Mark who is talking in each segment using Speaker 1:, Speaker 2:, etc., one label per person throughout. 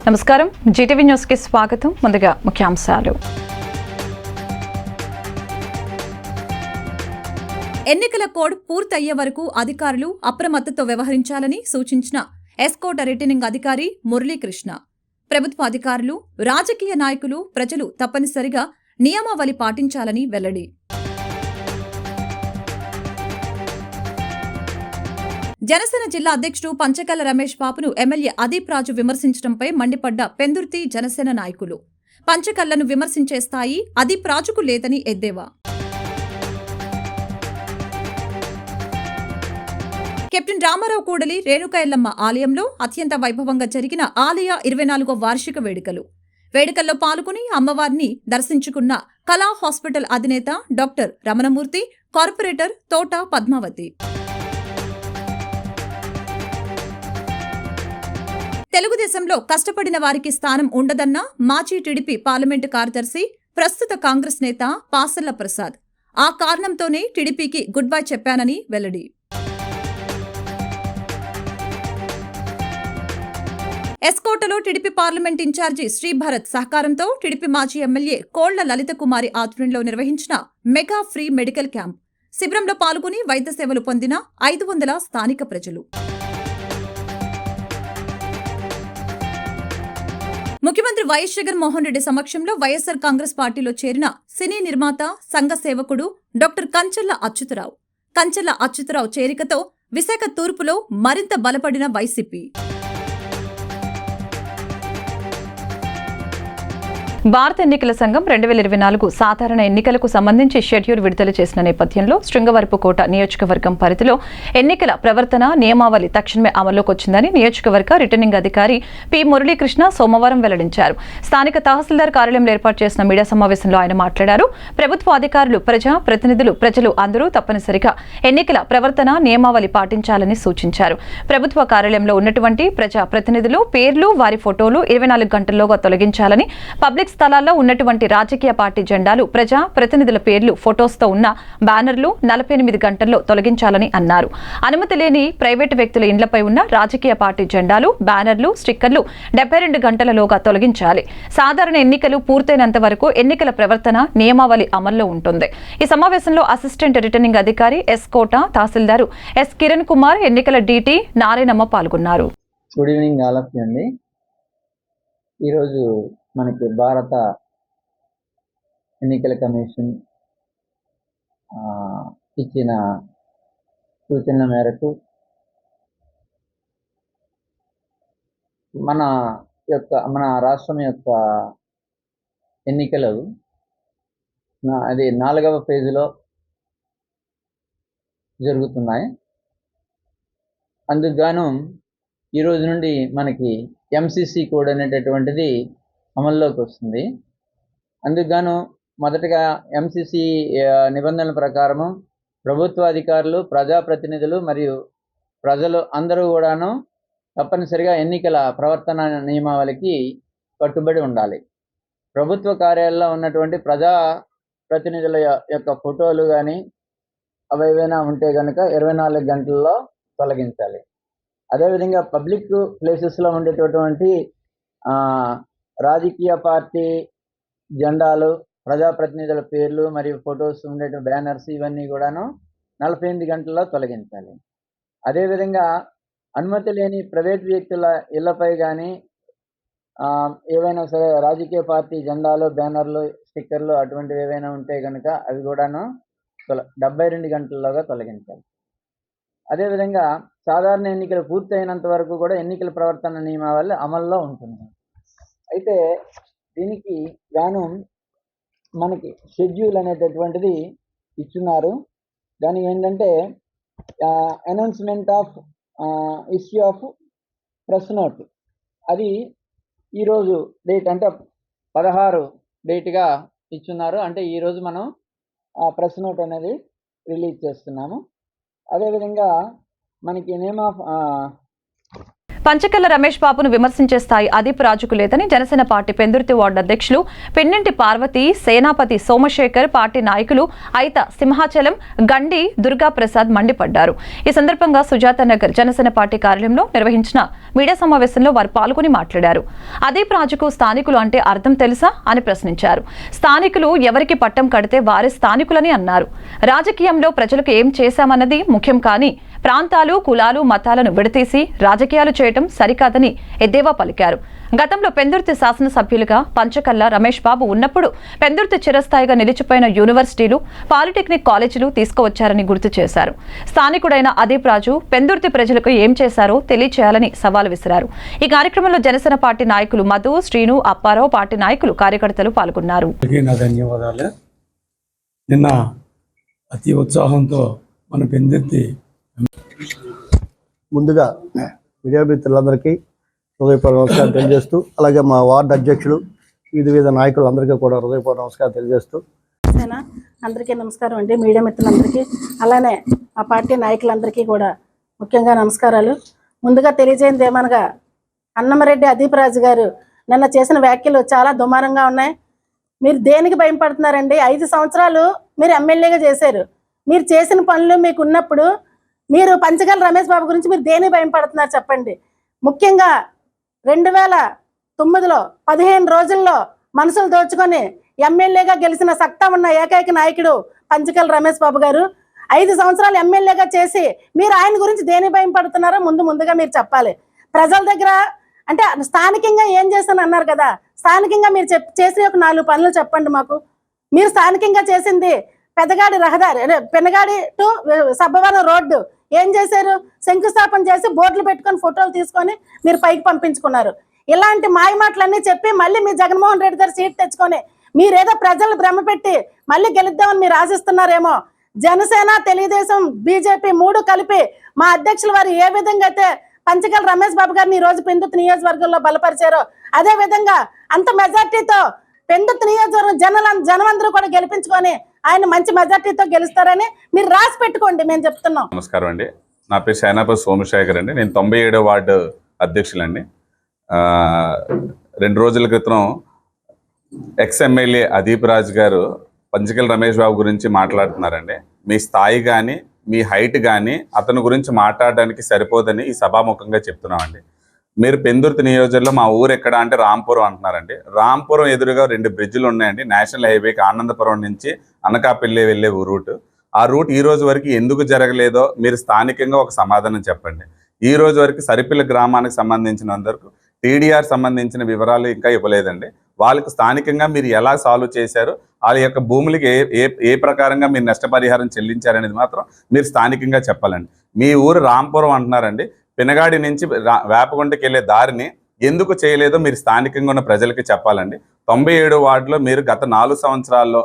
Speaker 1: నమస్కారం, Zee TV news కి స్వాగతం. ముందుగా ముఖ్యాంశాలు.
Speaker 2: ఎన్నికల కోడ్ పూర్తయ్యే వరకు అధికారులు అప్రమత్తతో వ్యవహరించాలని సూచించిన ఎస్కోట రిటర్నింగ్ అధికారి మురళీకృష్ణ. ప్రభుత్వ అధికారులు, రాజకీయ నాయకులు, ప్రజలు తప్పనిసరిగా నియమావళి పాటించాలని వెల్లడి. జనసేన జిల్లా అధ్యక్షుడు పంచకల్ల రమేష్ బాబును ఎమ్మెల్యే అదీప్ రాజు విమర్శించడంపై మండిపడ్డ పెందుర్తి జనసేన నాయకులు. పంచకల్లను విమర్శించే స్థాయి అదీప్ రాజుకు లేదని ఎద్దేవా. కెప్టెన్ రామారావు కూడలి రేణుకా ఎల్లమ్మ ఆలయంలో అత్యంత వైభవంగా జరిగిన ఆలయ 24వ వార్షిక వేడుకలు. వేడుకల్లో పాల్గొని అమ్మవారిని దర్శించుకున్న కళా హాస్పిటల్ అధినేత డాక్టర్ రమణమూర్తి, కార్పొరేటర్ తోట పద్మావతి. తెలుగుదేశంలో కష్టపడిన వారికి స్థానం ఉండదన్న మాజీ టీడీపీ పార్లమెంటు కార్యదర్శి, ప్రస్తుత కాంగ్రెస్ నేత పాసర్ల ప్రసాద్. ఆ కారణంతోనే టీడీపీకి గుడ్ బై చెప్పానని వెల్లడి. ఎస్కోటలో టీడీపీ పార్లమెంట్ ఇన్ఛార్జి శ్రీభరత్ సహకారంతో టీడీపీ మాజీ ఎమ్మెల్యే కోళ్ల లలిత కుమారి ఆధ్వర్యంలో నిర్వహించిన మెగా ఫ్రీ మెడికల్ క్యాంప్ శిబిరంలో పాల్గొని వైద్య సేవలు పొందిన 500 స్థానిక ప్రజలు. ముఖ్యమంత్రి వైఎస్ జగన్మోహన్ రెడ్డి సమక్షంలో వైఎస్సార్ కాంగ్రెస్ పార్టీలో చేరిన సినీ నిర్మాత, సంఘ సేవకుడు డాక్టర్ కంచర్ల అచ్యుతరావు చేరికతో విశాఖ తూర్పులో మరింత బలపడిన వైసీపీ.
Speaker 1: భారత ఎన్నికల సంఘం 2024 సాధారణ ఎన్నికలకు సంబంధించి షెడ్యూల్ విడుదల చేసిన నేపథ్యంలో శృంగవరపుకోట నియోజకవర్గం పరిధిలో ఎన్నికల ప్రవర్తన నియమావళి తక్షణమే అమల్లోకి వచ్చిందని నియోజకవర్గ రిటర్నింగ్ అధికారి పి మురళీకృష్ణ సోమవారం వెల్లడించారు. స్థానిక తహసీల్దార్ కార్యాలయంలో ఏర్పాటు చేసిన మీడియా సమావేశంలో ఆయన మాట్లాడారు. ప్రభుత్వ అధికారులు, ప్రజా ప్రతినిధులు, ప్రజలు అందరూ తప్పనిసరిగా ఎన్నికల ప్రవర్తన నియమావళి పాటించాలని సూచించారు. ప్రభుత్వ కార్యాలయంలో ఉన్నటువంటి ప్రజా ప్రతినిధులు పేర్లు, వారి ఫోటోలు 24 గంటల్లోగా తొలగించాలని, పబ్లిక్ స్థలాల్లో ఉన్నటువంటి రాజకీయ పార్టీ జెండాలు, ప్రజా ప్రతినిధుల పేర్లు, ఫొటోస్తో ఉన్న బ్యానర్లు 48 గంటల్లో తొలగించాలని అన్నారు. అనుమతి లేని ప్రైవేటు వ్యక్తుల ఇండ్లపై ఉన్న రాజకీయ పార్టీ జెండాలు, బ్యానర్లు, స్టిక్కర్లు 72 గంటలలోగా తొలగించాలి. సాధారణ ఎన్నికలు పూర్తయినంత వరకు ఎన్నికల ప్రవర్తన నియమావళి అమల్లో ఉంటుంది. ఈ సమావేశంలో అసిస్టెంట్ రిటర్నింగ్ అధికారి ఎస్ కోట, తహసీల్దారు ఎస్ కిరణ్ కుమార్, ఎన్నికల డీటీ నారాయణమ్మ పాల్గొన్నారు.
Speaker 3: Good evening all of you అండి. ఈరోజు మనకి భారత ఎన్నికల కమిషన్ ఇచ్చిన సూచనల మేరకు మన రాష్ట్రం యొక్క ఎన్నికలు అది 4వ ఫేజ్లో జరుగుతున్నాయి. అందుకు గాను ఈరోజు నుండి మనకి ఎంసీసీ కోడ్ అనేటటువంటిది అమల్లోకి వస్తుంది. అందుకు గాను మొదటగా ఎంసీసీ నిబంధనల ప్రకారము ప్రభుత్వ అధికారులు, ప్రజాప్రతినిధులు మరియు ప్రజలు అందరూ కూడాను తప్పనిసరిగా ఎన్నికల ప్రవర్తన నియమావళికి కట్టుబడి ఉండాలి. ప్రభుత్వ కార్యాలయాల్లో ఉన్నటువంటి ప్రజా ప్రతినిధుల యొక్క ఫోటోలు కానీ అవి ఏవైనా ఉంటే కనుక 24 గంటల్లో తొలగించాలి. అదేవిధంగా పబ్లిక్ ప్లేసెస్లో ఉండేటటువంటి రాజకీయ పార్టీ జెండాలు, ప్రజాప్రతినిధుల పేర్లు మరియు ఫొటోస్ ఉండే బ్యానర్స్ ఇవన్నీ కూడాను 48 గంటల్లో తొలగించాలి. అదేవిధంగా అనుమతి లేని ప్రైవేట్ వ్యక్తుల ఇళ్లపై కానీ ఏవైనా సరే రాజకీయ పార్టీ జెండాలు, బ్యానర్లు, స్టిక్కర్లు అటువంటివి ఏవైనా ఉంటే కనుక అవి కూడాను 72 గంటల్లోగా తొలగించాలి. అదేవిధంగా సాధారణ ఎన్నికలు పూర్తయినంత వరకు కూడా ఎన్నికల ప్రవర్తన నియమావళి అమల్లో ఉంటుంది. అయితే దీనికి గాను మనకి షెడ్యూల్ అనేటటువంటిది ఇచ్చున్నారు. దానికి ఏంటంటే announcement of issue of press note, అది ఈరోజు డేట్ అంటే 16 డేట్గా ఇచ్చున్నారు. అంటే ఈరోజు మనం ప్రెస్ నోట్ అనేది రిలీజ్ చేస్తున్నాము. అదేవిధంగా మనకి నేమ్ ఆఫ్
Speaker 1: పంచకల్ల రమేష్ బాబును విమర్శించే స్థాయి అదీప్ రాజుకు లేదని జనసేన పార్టీ పెందుర్తి వార్డు అధ్యక్షులు పిన్నింటి పార్వతి, సేనాపతి సోమశేఖర్, పార్టీ నాయకులు అయిత సింహాచలం, గండి దుర్గా ప్రసాద్ మండిపడ్డారు. ఈ సందర్భంగా సుజాత నగర్ జనసేన పార్టీ కార్యాలయంలో నిర్వహించిన మీడియా సమావేశంలో వారు పాల్గొని మాట్లాడారు. అదీప్ రాజుకు స్థానికులు అంటే అర్థం తెలుసా అని ప్రశ్నించారు. స్థానికులు ఎవరికి పట్టం కడితే వారి స్థానికులని అన్నారు. రాజకీయంలో ప్రజలకు ఏం చేశామన్నది ముఖ్యం కానీ ప్రాంతాలు, కులాలు, మతాలను విడతీసి రాజకీయాలు చేయడం సరికాదని ఎద్దేవా పలికారు. గతంలో పెందుర్తి శాసనసభ్యులుగా పంచకల్ల రమేష్ బాబు ఉన్నప్పుడు పెందుర్తి చిరస్థాయిగా నిలిచిపోయిన యూనివర్సిటీలు, పాలిటెక్నిక్ కాలేజీలు తీసుకువచ్చారని గుర్తు చేశారు. స్థానికుడైన అదీప్ రాజు పెందుర్తి ప్రజలకు ఏం చేశారో తెలియచేయాలని సవాల్ విసిరారు. ఈ కార్యక్రమంలో జనసేన పార్టీ నాయకులు మధు, శ్రీను, అప్పారావు, పార్టీ నాయకులు, కార్యకర్తలు పాల్గొన్నారు.
Speaker 4: ధన్యవాదాలు. నిన్న అతి ఉత్సాహంతో మన పెందుర్తి
Speaker 5: ముందుగా మీడియా మిత్రులందరికీ హృదయపూర్వక నమస్కారం తెలియజేస్తూ, అలాగే మా వార్డు అధ్యక్షులు, వివిధ నాయకులందరికీ కూడా హృదయపూర్వక నమస్కారం తెలియజేస్తూ,
Speaker 6: అందరికీ నమస్కారం అండి. మీడియా మిత్రులందరికీ అలానే మా పార్టీ నాయకులందరికీ కూడా ముఖ్యంగా నమస్కారాలు. ముందుగా తెలియజేయండి ఏమనగా అన్నమరెడ్డి అదీప్ రాజు గారు నిన్న చేసిన వ్యాఖ్యలు చాలా దుమారంగా ఉన్నాయి. మీరు దేనికి భయపడుతున్నారండి? 5 సంవత్సరాలు మీరు ఎమ్మెల్యేగా చేశారు. మీరు చేసిన పనులు మీకు ఉన్నప్పుడు మీరు పంచకల్ల రమేష్ బాబు గురించి మీరు దేనికి భయపడుతున్నారు చెప్పండి. ముఖ్యంగా 2009లో 15 రోజుల్లో మనసులు దోచుకొని ఎమ్మెల్యేగా గెలిచిన సత్తా ఉన్న ఏకైక నాయకుడు పంచకల్ల రమేష్ బాబు గారు. 5 సంవత్సరాలు ఎమ్మెల్యేగా చేసి మీరు ఆయన గురించి దేనికి భయపడుతున్నారో ముందుగా మీరు చెప్పాలి. ప్రజల దగ్గర అంటే స్థానికంగా ఏం చేశాను అన్నారు కదా, స్థానికంగా మీరు చేసిన ఒక 4 పనులు చెప్పండి మాకు. మీరు స్థానికంగా చేసింది పెద్దగాడి రహదారి, పెనగాడి టు సబ్బవరం రోడ్డు ఏం చేశారు? శంకుస్థాపన చేసి బోర్డులు పెట్టుకొని ఫోటోలు తీసుకొని మీరు పైకి పంపించుకున్నారు. ఇలాంటి మాయ మాటలన్నీ చెప్పి మళ్ళీ మీ జగన్మోహన్ రెడ్డి గారు సీట్ తెచ్చుకొని మీరేదో ప్రజలు భ్రమ పెట్టి మళ్ళీ గెలుద్దామని మీరు ఆశిస్తున్నారేమో. జనసేన, తెలుగుదేశం, బీజేపీ 3 కలిపి మా అధ్యక్షుల వారు ఏ విధంగా అయితే పంచకల్ల రమేష్ బాబు గారిని ఈ రోజు పెందుర్తి నియోజకవర్గంలో బలపరిచారో అదే విధంగా అంత మెజార్టీతో పెందుర్తి నియోజకవర్గం జనమందరూ కూడా గెలిపించుకొని ఆయన మంచి మెజార్టీతో గెలుస్తారని మీరు రాసి పెట్టుకోండి, మేము చెప్తున్నాం.
Speaker 7: నమస్కారం అండి. నా పేరు సేనాపతి సోమశేఖర్ అండి. నేను 97వ వార్డు అధ్యక్షులండి. 2 రోజుల క్రితం ఎమ్మెల్యే అదీప్ రాజు గారు పంచకల్ల రమేష్ బాబు గురించి మాట్లాడుతున్నారండి. మీ స్థాయి కానీ మీ హైట్ కానీ అతని గురించి మాట్లాడడానికి సరిపోదని ఈ సభాముఖంగా చెప్తున్నామండి. మీరు పెందుర్తి నియోజకవర్గంలో మా ఊరు ఎక్కడ అంటే రాంపురం అంటున్నారండి. రాంపురం ఎదురుగా 2 బ్రిడ్జిలు ఉన్నాయండి. నేషనల్ హైవేకి ఆనందపురం నుంచి అనకాపల్లి వెళ్ళే రూట్. ఆ రూట్ ఈ రోజు వరకు ఎందుకు జరగలేదో మీరు స్థానికంగా ఒక సమాధానం చెప్పండి. ఈ రోజు వరకు సరిపిల్ల గ్రామానికి సంబంధించినందుకు టీడీఆర్ సంబంధించిన వివరాలు ఇంకా ఇవ్వలేదండి. వాళ్ళకు స్థానికంగా మీరు ఎలా సాల్వ్ చేశారు, వాళ్ళ యొక్క భూములకి ఏ ప్రకారంగా మీరు నష్టపరిహారం చెల్లించారనేది మాత్రం మీరు స్థానికంగా చెప్పాలండి. మీ ఊరు రాంపురం అంటున్నారండి. పినగాడి నుంచి వేపగుంటకి వెళ్ళే దారిని ఎందుకు చేయలేదో మీరు స్థానికంగా ఉన్న ప్రజలకి చెప్పాలండి. 97 వార్డులో మీరు గత 4 సంవత్సరాల్లో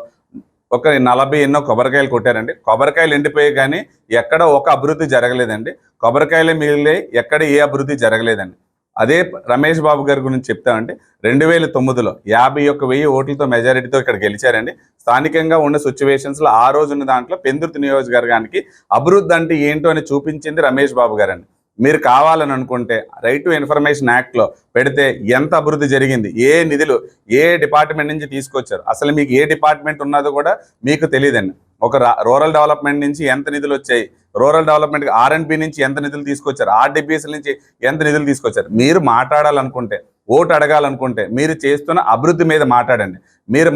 Speaker 7: ఒక 40 ఎన్నో కొబ్బరికాయలు కొట్టారండి. కొబ్బరికాయలు ఎండిపోయాయి కానీ ఎక్కడ ఒక అభివృద్ధి జరగలేదండి. కొబ్బరికాయలే మిగిలిన ఎక్కడ ఏ అభివృద్ధి జరగలేదండి. అదే రమేష్ బాబు గారి గురించి చెప్తామంటే 2009లో 51,000 ఓట్లతో మెజారిటీతో ఇక్కడ గెలిచారండి. స్థానికంగా ఉన్న సిచ్యువేషన్స్లో ఆ రోజు ఉన్న దాంట్లో పెందుర్తి నియోజకవర్గానికి అభివృద్ధి అంటే ఏంటో అని చూపించింది రమేష్ బాబు గారండి. మీరు కావాలని అనుకుంటే రైట్ టు ఇన్ఫర్మేషన్ యాక్ట్లో పెడితే ఎంత అభివృద్ధి జరిగింది, ఏ నిధులు ఏ డిపార్ట్మెంట్ నుంచి తీసుకొచ్చారు, అసలు మీకు ఏ డిపార్ట్మెంట్ ఉన్నదో కూడా మీకు తెలియదండి. ఒక రూరల్ డెవలప్మెంట్ నుంచి ఎంత నిధులు వచ్చాయి, రూరల్ డెవలప్మెంట్కి R&B నుంచి ఎంత నిధులు తీసుకొచ్చారు, RDPSల నుంచి ఎంత నిధులు తీసుకొచ్చారు. మీరు మాట్లాడాలనుకుంటే, ఓటు అడగాలనుకుంటే మీరు చేస్తున్న అభివృద్ధి మీద మాట్లాడండి. మీరు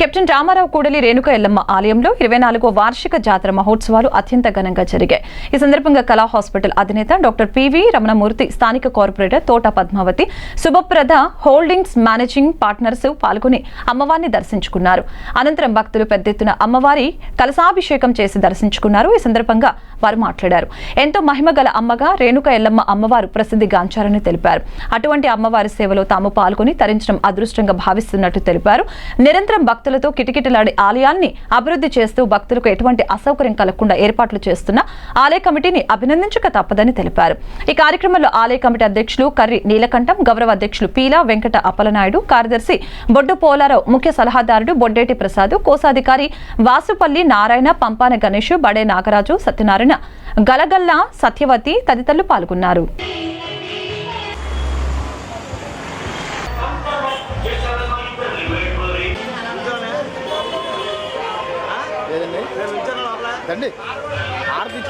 Speaker 1: కెప్టెన్ రామారావు కూడలి రేణుక ఎల్లమ్మ ఆలయంలో 24వ వార్షిక జాతర మహోత్సవాలు అత్యంత ఘనంగా జరిగాయి. ఈ సందర్భంగా కళా హాస్పిటల్ అధినేత డాక్టర్ పివి రమణమూర్తి, స్థానిక కార్పొరేటర్ తోట Padmavati, Subhaprada holdings managing partners పాల్గొని అమ్మవారిని దర్శించుకున్నారు. అనంతరం భక్తులు పెద్ద ఎత్తున అమ్మవారి కలశాభిషేకం చేసి దర్శించుకున్నారు. ఈ సందర్భంగా వారు మాట్లాడారు. ఎంతో మహిమగల అమ్మగా రేణుక ఎల్లమ్మ అమ్మవారు ప్రసిద్ధిగాంచారని తెలిపారు. అటువంటి అమ్మవారి సేవలో తాము పాల్గొని తరించడం అదృష్టంగా భావిస్తున్నట్టు తెలిపారు. నిరంతరం భక్తులతో కిటకిటలాడి ఆలయాన్ని అభివృద్ధి చేస్తూ భక్తులకు ఎటువంటి అసౌకర్యం కలగకుండా ఏర్పాట్లు చేస్తున్న ఆలయ కమిటీని అభినందించక తప్పదని తెలిపారు. ఈ కార్యక్రమంలో ఆలయ కమిటీ అధ్యక్షులు కర్రి నీలకంఠం, గౌరవ అధ్యక్షులు పీలా వెంకట అప్పలనాయుడు, కార్యదర్శి బొడ్డు పోలారావు, ముఖ్య సలహాదారుడు బొడ్డేటి ప్రసాద్, కోశాధికారి వాసుపల్లి నారాయణ, పంపాన గణేష్, బడే నాగరాజు, సత్యనారాయణ, గలగల్ల సత్యవతి తదితరులు పాల్గొన్నారు.
Speaker 8: రండి ఆరతి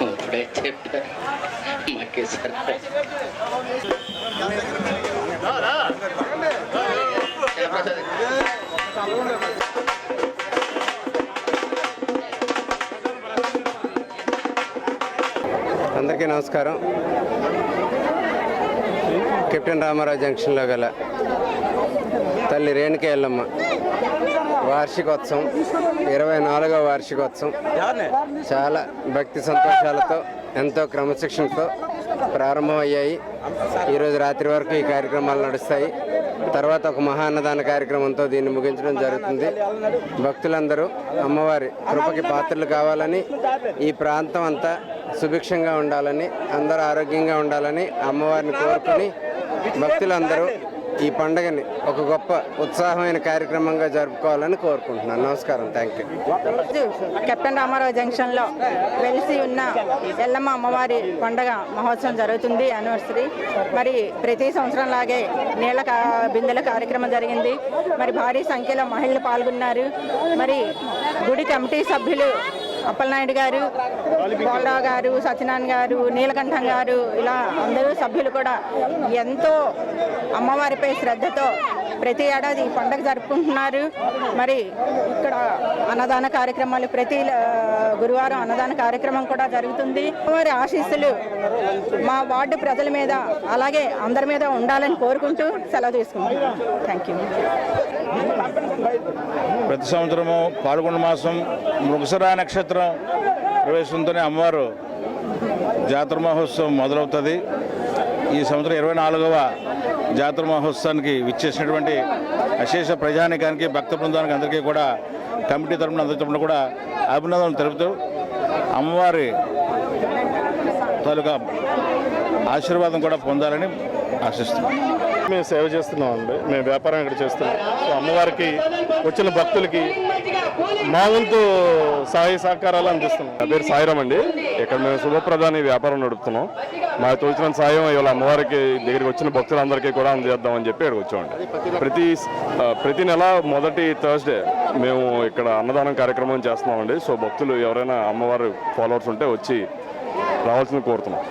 Speaker 9: ఇప్పుడే చెప్పా మాకే సార్
Speaker 10: అందరికీ నమస్కారం. కెప్టెన్ రామారావు జంక్షన్లో గల తల్లి రేణుక ఎల్లమ్మ వార్షికోత్సవం 24వ వార్షికోత్సవం చాలా భక్తి సంతోషాలతో ఎంతో క్రమశిక్షణతో ప్రారంభమయ్యాయి. ఈరోజు రాత్రి వరకు ఈ కార్యక్రమాలు నడుస్తాయి. తర్వాత ఒక మహా అన్నదాన కార్యక్రమంతో దీన్ని ముగించడం జరుగుతుంది. భక్తులందరూ అమ్మవారి కృపకి పాత్రలు కావాలని, ఈ ప్రాంతం అంతా సుభిక్షంగా ఉండాలని, అందరూ ఆరోగ్యంగా ఉండాలని అమ్మవారిని కోరుకుని భక్తులందరూ ఈ పండుగని ఒక గొప్ప ఉత్సాహమైన కార్యక్రమంగా జరుపుకోవాలని కోరుకుంటున్నాను. నమస్కారం. Thank you.
Speaker 11: కెప్టెన్ రామారావు జంక్షన్లో వెలిసి ఉన్న ఎల్లమ్మ అమ్మవారి పండుగ మహోత్సవం జరుగుతుంది, యానివర్సరీ. మరి ప్రతి సంవత్సరం లాగే నీళ్ళ బిందెల కార్యక్రమం జరిగింది. మరి భారీ సంఖ్యలో మహిళలు పాల్గొన్నారు. మరి గుడి కమిటీ సభ్యులు అప్పలనాయుడు గారు, బాలరావు గారు, సత్యనారాయణ గారు, నీలకంఠం గారు, ఇలా అందరూ సభ్యులు కూడా ఎంతో అమ్మవారిపై శ్రద్ధతో ప్రతి ఏడాది ఈ పండుగ జరుపుకుంటున్నారు. మరి ఇక్కడ అన్నదాన కార్యక్రమాలు ప్రతి గురువారం అన్నదాన కార్యక్రమం కూడా జరుగుతుంది. వారి ఆశీస్సులు మా వార్డు ప్రజల మీద అలాగే అందరి మీద ఉండాలని కోరుకుంటూ సెలవు తీసుకుంటున్నాం. Thank you.
Speaker 8: ప్రతి సంవత్సరము పాల్గొన మాసం మృగశిర నక్షత్రం ప్రవేశంతోనే అమ్మవారు జాతర మహోత్సవం మొదలవుతుంది. ఈ సంవత్సరం 24వ జాతర మహోత్సవానికి విచ్చేసినటువంటి అశేష ప్రజానికానికి, భక్త బృందానికి అందరికీ కూడా కమిటీ తరపున అందరి తరపున కూడా అభినందనలు తెలుపుతూ అమ్మవారి తాలూకా ఆశీర్వాదం కూడా పొందాలని ఆశిస్తున్నాం. మేము సేవ చేస్తున్నామండి, మేము వ్యాపారం ఇక్కడ చేస్తున్నాం. సో అమ్మవారికి వచ్చిన భక్తులకి మా వంతు సహాయ సహకారాలు అందిస్తున్నాం. నా పేరు సాయిరామ్ అండి. ఇక్కడ మేము శుభప్రదాని వ్యాపారం నడుపుతున్నాం. మాకు తోచిన సాయం ఇవాళ అమ్మవారికి దగ్గరికి వచ్చిన భక్తులందరికీ కూడా అందజేద్దామని చెప్పి ఇక్కడికి వచ్చామండి. ప్రతి నెల మొదటి థర్స్డే మేము ఇక్కడ అన్నదానం కార్యక్రమం చేస్తున్నామండి. సో భక్తులు ఎవరైనా అమ్మవారి ఫాలోవర్స్ ఉంటే వచ్చి రావాల్సింది కోరుతున్నాం.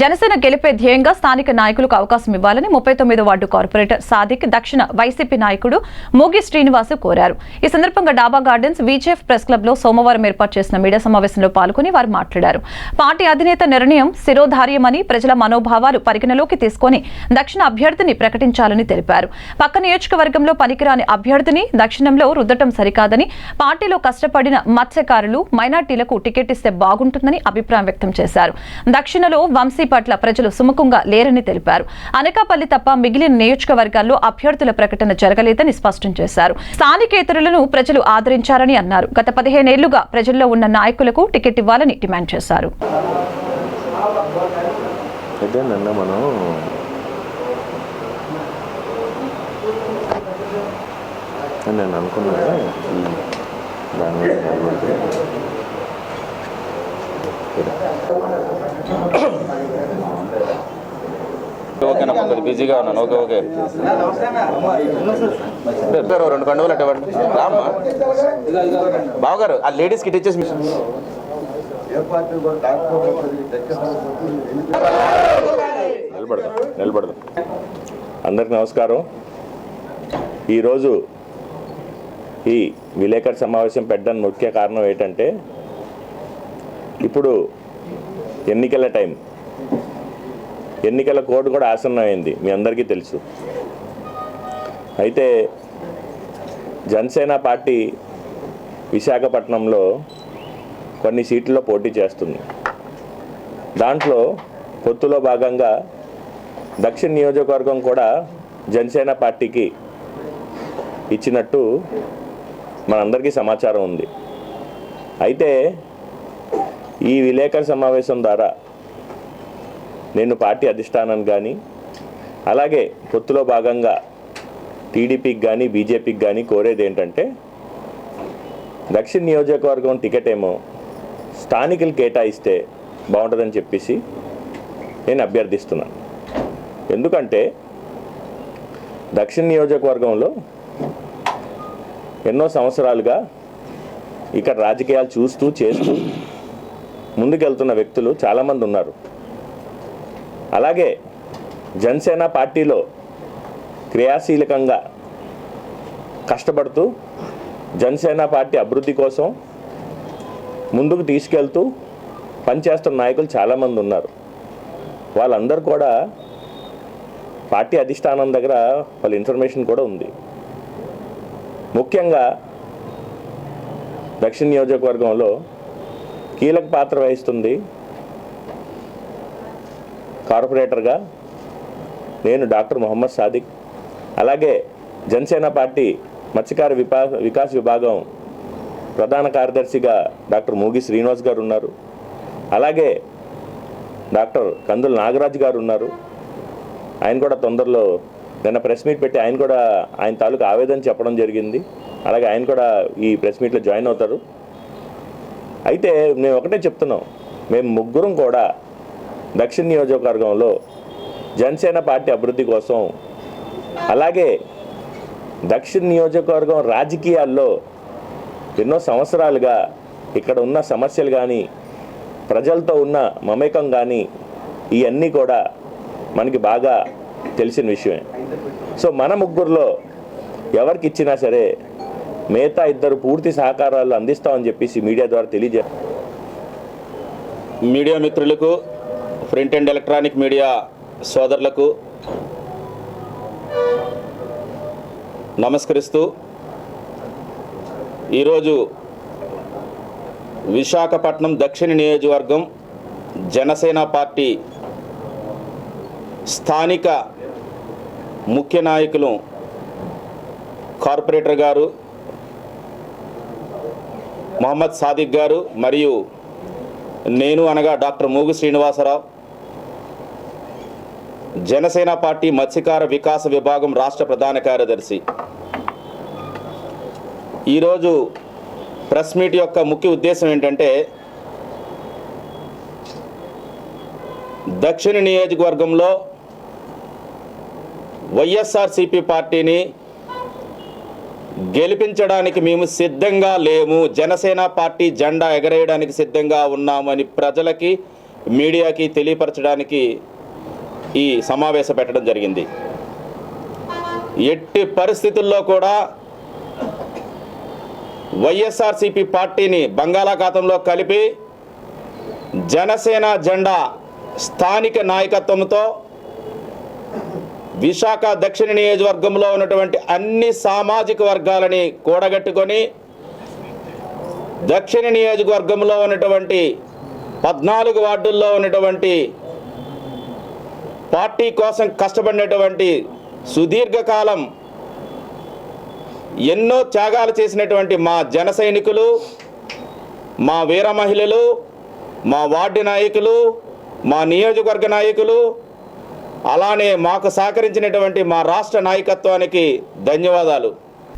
Speaker 1: జనసేన గెలిపే ధ్యేయంగా స్థానిక నాయకులకు అవకాశం ఇవ్వాలని 39వ వార్డు కార్పొరేటర్ సాదిక్ దక్షిణ వైసీపీ నాయకుడు మూగి శ్రీనివాస్ కోరారు. ఈ సందర్భంగా డాబా గార్డెన్స్ విజేఎఫ్ ప్రెస్ క్లబ్ లో సోమవారం ఏర్పాటు చేసిన మీడియా సమావేశంలో పాల్గొని వారు మాట్లాడారు. పార్టీ అధినేత నిర్ణయం శిరోధార్యమని, ప్రజల మనోభావాలు పరిగణలోకి తీసుకుని దక్షిణ అభ్యర్థిని ప్రకటించాలని తెలిపారు. పక్క నియోజకవర్గంలో పనికిరాని అభ్యర్థిని దక్షిణంలో రుద్దటం సరికాదని, పార్టీలో కష్టపడిన మత్స్యకారులు, మైనార్టీలకు టికెట్ ఇస్తే బాగుంటుందని అభిప్రాయం వ్యక్తం చేశారు. దక్షిణలో వంశీ పట్ల ప్రజలు సుముఖంగా లేరని తెలిపారు. అనకాపల్లి తప్ప మిగిలిన నియోజకవర్గాల్లో అభ్యర్థుల ప్రకటన జరగలేదని స్పష్టం చేశారు. స్థానికేతరులను ప్రజలు ఆదరించారని అన్నారు. గత 15 ఏళ్లుగా ప్రజల్లో ఉన్న నాయకులకు టికెట్ ఇవ్వాలని డిమాండ్ చేశారు.
Speaker 12: నేను అనుకున్నా దాని ఓకేనా, కొంచెం బిజీగా ఉన్నాను. ఓకే ఓకే 2 కండువలు అట్టవండి రామ్మా బావగారు. ఆ లేడీస్కి ఇటు ఇచ్చేసి నిలబడదాం. అందరికి నమస్కారం. ఈరోజు ఈ విలేకరుల సమావేశం పెట్టడానికి ముఖ్య కారణం ఏంటంటే, ఇప్పుడు ఎన్నికల టైం, ఎన్నికల కోడ్ కూడా ఆసన్నమైంది, మీ అందరికీ తెలుసు. అయితే జనసేన పార్టీ విశాఖపట్నంలో కొన్ని సీట్లలో పోటీ చేస్తుంది. దాంట్లో పొత్తులో భాగంగా దక్షిణ నియోజకవర్గం కూడా జనసేన పార్టీకి ఇచ్చినట్టు మనందరికీ సమాచారం ఉంది. అయితే ఈ విలేకరుల సమావేశం ద్వారా నేను పార్టీ అధిష్టానాన్ని కానీ, అలాగే పొత్తులో భాగంగా టీడీపీకి కానీ బీజేపీకి కానీ కోరేది ఏంటంటే, దక్షిణ నియోజకవర్గం టికెట్ ఏమో స్థానికులు కేటాయిస్తే బాగుంటుందని చెప్పేసి నేను అభ్యర్థిస్తున్నాను. ఎందుకంటే దక్షిణ నియోజకవర్గంలో ఎన్నో సంవత్సరాలుగా ఇక్కడ రాజకీయాలు చూస్తూ చేస్తూ ముందుకెళ్తున్న వ్యక్తులు చాలామంది ఉన్నారు. అలాగే జనసేన పార్టీలో క్రియాశీలకంగా కష్టపడుతూ జనసేన పార్టీ అభివృద్ధి కోసం ముందుకు తీసుకెళ్తూ పనిచేస్తున్న నాయకులు చాలామంది ఉన్నారు. వాళ్ళందరూ కూడా పార్టీ అధిష్టానం దగ్గర వాళ్ళ ఇన్ఫర్మేషన్ కూడా ఉంది. ముఖ్యంగా దక్షిణ నియోజకవర్గంలో కీలక పాత్ర వహిస్తుంది కార్పొరేటర్గా నేను డాక్టర్ మొహమ్మద్ సాదిక్. అలాగే జనసేన పార్టీ మత్స్యకార వికాస్ విభాగం ప్రధాన కార్యదర్శిగా డాక్టర్ మూగి శ్రీనివాస్ గారు ఉన్నారు. అలాగే డాక్టర్ కందుల నాగరాజు గారు ఉన్నారు. ఆయన కూడా తొందరలో నిన్న ప్రెస్ మీట్ పెట్టి ఆయన తాలూకు ఆవేదన చెప్పడం జరిగింది. అలాగే ఆయన కూడా ఈ ప్రెస్ మీట్లో జాయిన్ అవుతారు. అయితే మేము ఒకటే చెప్తున్నాం, మేము ముగ్గురం కూడా దక్షిణ నియోజకవర్గంలో జనసేన పార్టీ అభివృద్ధి కోసం, అలాగే దక్షిణ నియోజకవర్గం రాజకీయాల్లో ఎన్నో సంవత్సరాలుగా ఇక్కడ ఉన్న సమస్యలు కానీ, ప్రజలతో ఉన్న మమేకం కానీ, ఇవన్నీ కూడా మనకి బాగా తెలిసిన విషయమే. సో మన ముగ్గురులో ఎవరికి ఇచ్చినా సరే మిగతా ఇద్దరు పూర్తి సహకారాలు అందిస్తామని చెప్పేసి మీడియా ద్వారా మీడియా మిత్రులకు, ప్రింట్ అండ్ ఎలక్ట్రానిక్ మీడియా సోదరులకు నమస్కరిస్తూ, ఈరోజు విశాఖపట్నం దక్షిణ నియోజకవర్గం జనసేన పార్టీ స్థానిక ముఖ్య నాయకులు కార్పొరేటర్ గారు మొహమ్మద్ సాదిక్ గారు మరియు నేను అనగా డాక్టర్ మూగి శ్రీనివాసరావు
Speaker 13: జనసేన పార్టీ మత్స్యకార వికాస విభాగం రాష్ట్ర ప్రధాన కార్యదర్శి. ఈరోజు ప్రెస్ మీట్ యొక్క ముఖ్య ఉద్దేశం ఏంటంటే, దక్షిణ నియోజకవర్గంలో వైఎస్ఆర్సీపీ పార్టీని గెలిపించడానికి మేము సిద్ధంగా లేము, జనసేన పార్టీ జెండా ఎగరేయడానికి సిద్ధంగా ఉన్నామని ప్రజలకి, మీడియాకి తెలియపరచడానికి ఈ సమావేశం పెట్టడం జరిగింది. ఎట్టి పరిస్థితుల్లో కూడా వైఎస్ఆర్సీపీ పార్టీని బంగాళాఖాతంలో కలిపి జనసేన జెండా స్థానిక నాయకత్వంతో విశాఖ దక్షిణ నియోజకవర్గంలో ఉన్నటువంటి అన్ని సామాజిక వర్గాలని కూడగట్టుకొని దక్షిణ నియోజకవర్గంలో ఉన్నటువంటి 14 వార్డుల్లో ఉన్నటువంటి పార్టీ కోసం కష్టపడినటువంటి, సుదీర్ఘకాలం ఎన్నో త్యాగాలు చేసినటువంటి మా జన సైనికులు, మా వీర మహిళలు, మా వార్డు నాయకులు, మా నియోజకవర్గ నాయకులు, అలానే మాకు సహకరించినటువంటి మా రాష్ట్ర నాయకత్వానికి ధన్యవాదాలు.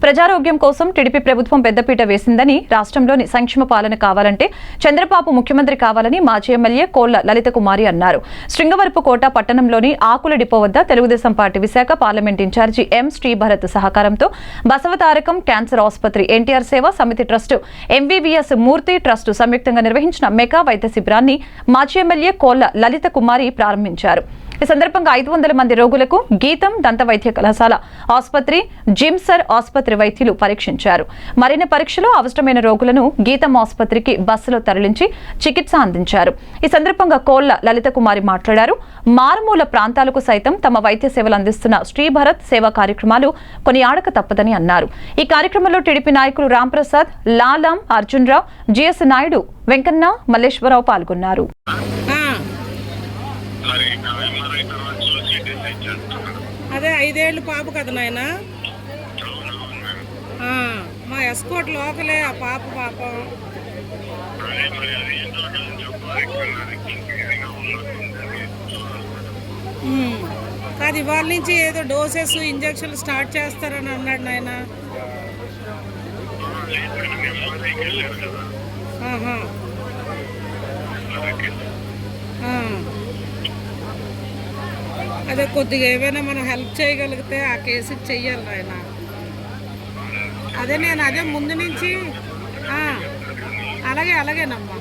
Speaker 1: ప్రజారోగ్యం కోసం టీడీపీ ప్రభుత్వం పెద్దపీట వేసిందని, రాష్ట్రంలోని సంక్షేమ పాలన కావాలంటే చంద్రబాబు ముఖ్యమంత్రి కావాలని మాజీ ఎమ్మెల్యే కోళ్ల లలిత కుమారి అన్నారు. శృంగవరపుకోట పట్టణంలోని ఆకుల డిపో వద్ద Telugu Desam party Visakha parliament incharge M Sribharat సహకారంతో బసవతారకం క్యాన్సర్ ఆసుపత్రి, ఎన్టీఆర్ సేవా సమితి ట్రస్టు, ఎంవీవీఎస్ మూర్తి ట్రస్టు సంయుక్తంగా నిర్వహించిన మెగా వైద్య శిబిరాన్ని మాజీ ఎమ్మెల్యే కోళ్ల లలిత కుమారి ప్రారంభించారు. ఈ సందర్భంగా 500 మంది రోగులకు గీతం దంత వైద్య కళాశాల ఆసుపత్రి, జిమ్సర్ ఆసుపత్రి వైద్యులు పరీక్షించారు. మరిన్ని పరీక్షలు అవసరమైన రోగులను గీతం ఆసుపత్రికి బస్సులో తరలించి చికిత్స అందించారు. ఈ సందర్భంగా కోళ్ల లలిత కుమారి మాట్లాడారు. మారుమూల ప్రాంతాలకు సైతం తమ వైద్య సేవలు అందిస్తున్న శ్రీభరత్ సేవా కార్యక్రమాలు కొనియాడక తప్పదని అన్నారు. ఈ కార్యక్రమంలో టీడీపీ నాయకులు రాంప్రసాద్, లాలాం, అర్జున్ రావు, జిఎస్ నాయుడు, వెంకన్న, మల్లేశ్వరరావు పాల్గొన్నారు.
Speaker 14: అదే 5 ఏళ్ళు పాప కదా నాయన, మా ఎస్కోట్ లోకలే ఆ పాపం. కాదు, ఇవాళ నుంచి ఏదో డోసెస్, ఇంజక్షన్లు స్టార్ట్ చేస్తారని అన్నాడు నాయన. అదే కొద్దిగా ఏమైనా మనం హెల్ప్ చేయగలిగితే ఆ కేసుకి చెయ్యాలి నాయన. అదే నేను అదే ముందు నుంచి అలాగేనమ్మా.